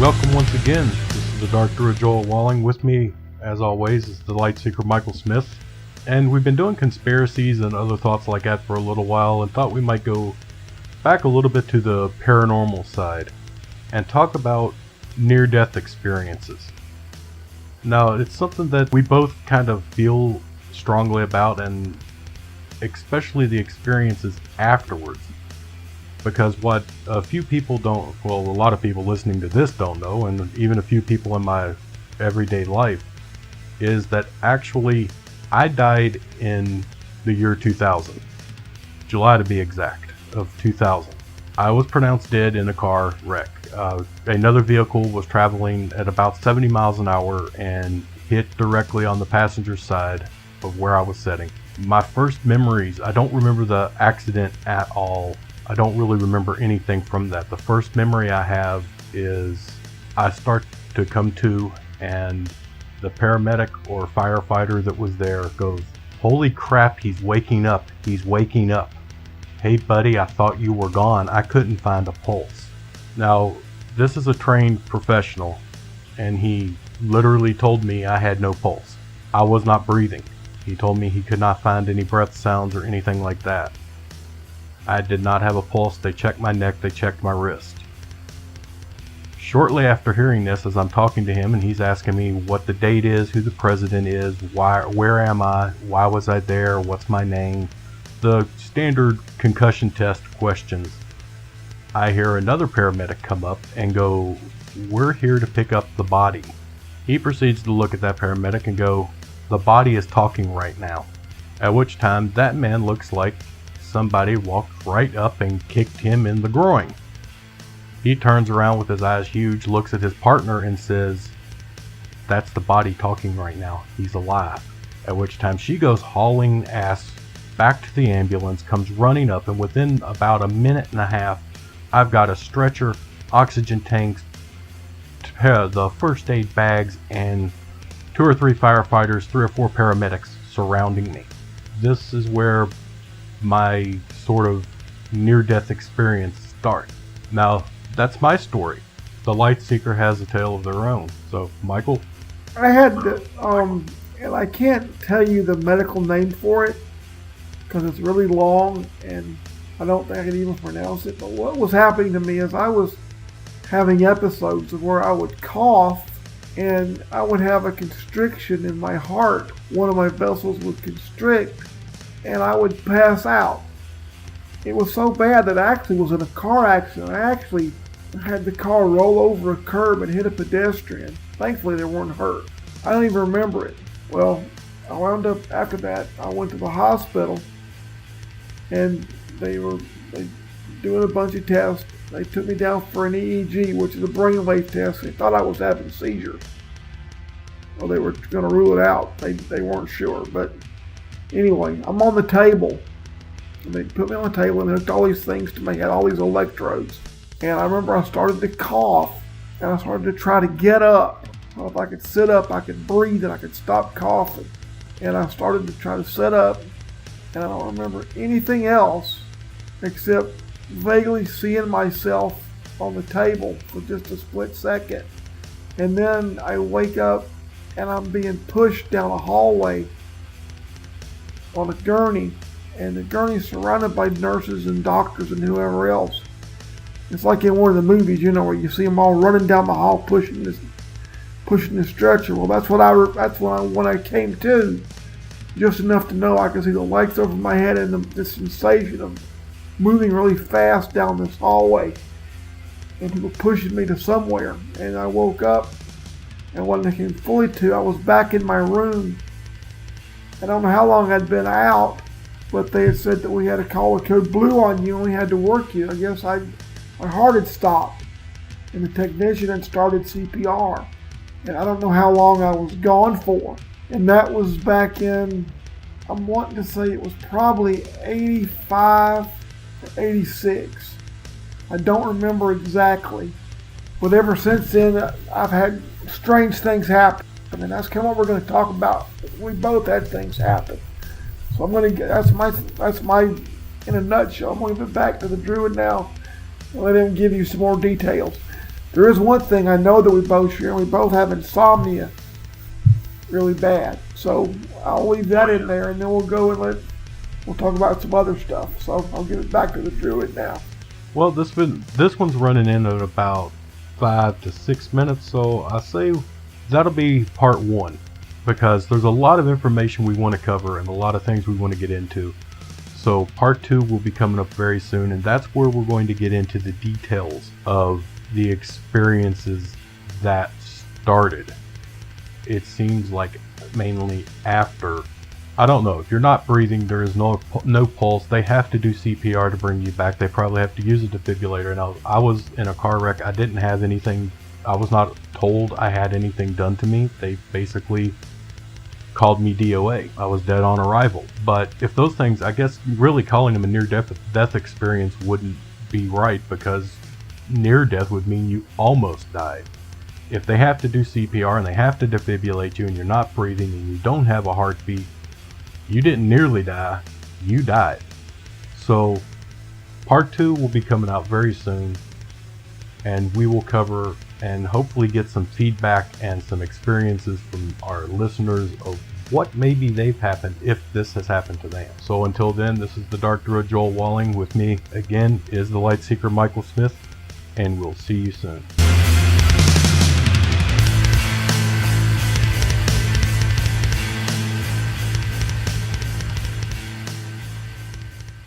Welcome once again. This is the Dark Druid Joel Walling. With me, as always, is the Lightseeker Michael Smith. And we've been doing conspiracies and other thoughts like that for a little while and thought we might go back a little bit to the paranormal side and talk about near-death experiences. Now, it's something that we both kind of feel strongly about, and especially the experiences afterwards. Because what a few people don't, well, a lot of people listening to this don't know, and even a few people in my everyday life, is that actually I died in the year 2000. July to be exact, of 2000. I was pronounced dead in a car wreck. Another vehicle was traveling at about 70 miles an hour and hit directly on the passenger side of where I was sitting. My first memories, I don't remember the accident at all. I don't really remember anything from that. The first memory I have is I start to come to, and the paramedic or firefighter that was there goes, "Holy crap, he's waking up, he's waking up. Hey buddy, I thought you were gone. I couldn't find a pulse." Now, this is a trained professional, and he literally told me I had no pulse. I was not breathing. He told me he could not find any breath sounds or anything like that. I did not have a pulse. They checked my neck, they checked my wrist. Shortly after hearing this, as I'm talking to him and he's asking me what the date is, who the president is, where am I, why was I there, what's my name, the standard concussion test questions, I hear another paramedic come up and go, "We're here to pick up the body." He proceeds to look at that paramedic and go, "The body is talking right now." At which time that man looks like somebody walked right up and kicked him in the groin. He turns around with his eyes huge, looks at his partner and says, "That's the body talking right now. He's alive." At which time she goes hauling ass back to the ambulance, comes running up, and within about a minute and a half, I've got a stretcher, oxygen tanks, the first aid bags, and 2 or 3 firefighters, 3 or 4 paramedics surrounding me. This is where my sort of near-death experience starts. Now, that's my story. The Lightseeker has a tale of their own. So, Michael? I had, and I can't tell you the medical name for it because it's really long and I don't think I can even pronounce it. But what was happening to me is I was having episodes of where I would cough and I would have a constriction in my heart. One of my vessels would constrict and I would pass out. It was so bad that I actually was in a car accident. I actually had the car roll over a curb and hit a pedestrian. Thankfully they weren't hurt. I don't even remember it. Well, I wound up, after that, I went to the hospital and they were doing a bunch of tests. They took me down for an EEG, which is a brainwave test. They thought I was having seizures. Well, they were going to rule it out. They weren't sure, but anyway, I'm on the table. And they put me on the table and hooked all these things to me, had all these electrodes. And I remember I started to cough and I started to try to get up. So if I could sit up, I could breathe and I could stop coughing. And I started to try to sit up and I don't remember anything else except vaguely seeing myself on the table for just a split second. And then I wake up and I'm being pushed down a hallway on a gurney, and the gurney's surrounded by nurses and doctors and whoever else. It's like in one of the movies, you know, where you see them all running down the hall pushing the stretcher. Well, that's when I came to, just enough to know I could see the lights over my head and the sensation of moving really fast down this hallway and people pushing me to somewhere. And I woke up, and when I came fully to, I was back in my room. I don't know how long I'd been out, but they had said that we had to call a code blue on you and we had to work you. I guess my heart had stopped and the technician had started CPR. And I don't know how long I was gone for. And that was back in, I'm wanting to say it was probably 85 or 86. I don't remember exactly. But ever since then, I've had strange things happen. And that's kind of what we're going to talk about. We both had things happen. So I'm going to get, that's my, in a nutshell. I'm going to get back to the Druid now and let him give you some more details. There is one thing I know that we both share. We both have insomnia really bad. So I'll leave that in there, and then we'll go and we'll talk about some other stuff. So I'll give it back to the Druid now. Well, this one's running in at about 5 to 6 minutes, so I say that'll be part 1, because there's a lot of information we want to cover and a lot of things we want to get into. So part 2 will be coming up very soon, and that's where we're going to get into the details of the experiences that started. It seems like mainly after. I don't know. If you're not breathing, there is no pulse. They have to do CPR to bring you back. They probably have to use a defibrillator. And I was in a car wreck. I didn't have anything. I was not told I had anything done to me. They basically called me DOA. I was dead on arrival. But if those things, I guess really calling them a near-death experience wouldn't be right, because near death would mean you almost died. If they have to do CPR and they have to defibrillate you and you're not breathing and you don't have a heartbeat, you didn't nearly die, you died. So part 2 will be coming out very soon, and we will cover and hopefully get some feedback and some experiences from our listeners of what maybe they've happened if this has happened to them. So until then, this is the Dark Druid Joel Walling. With me again is the Lightseeker Michael Smith, and we'll see you soon.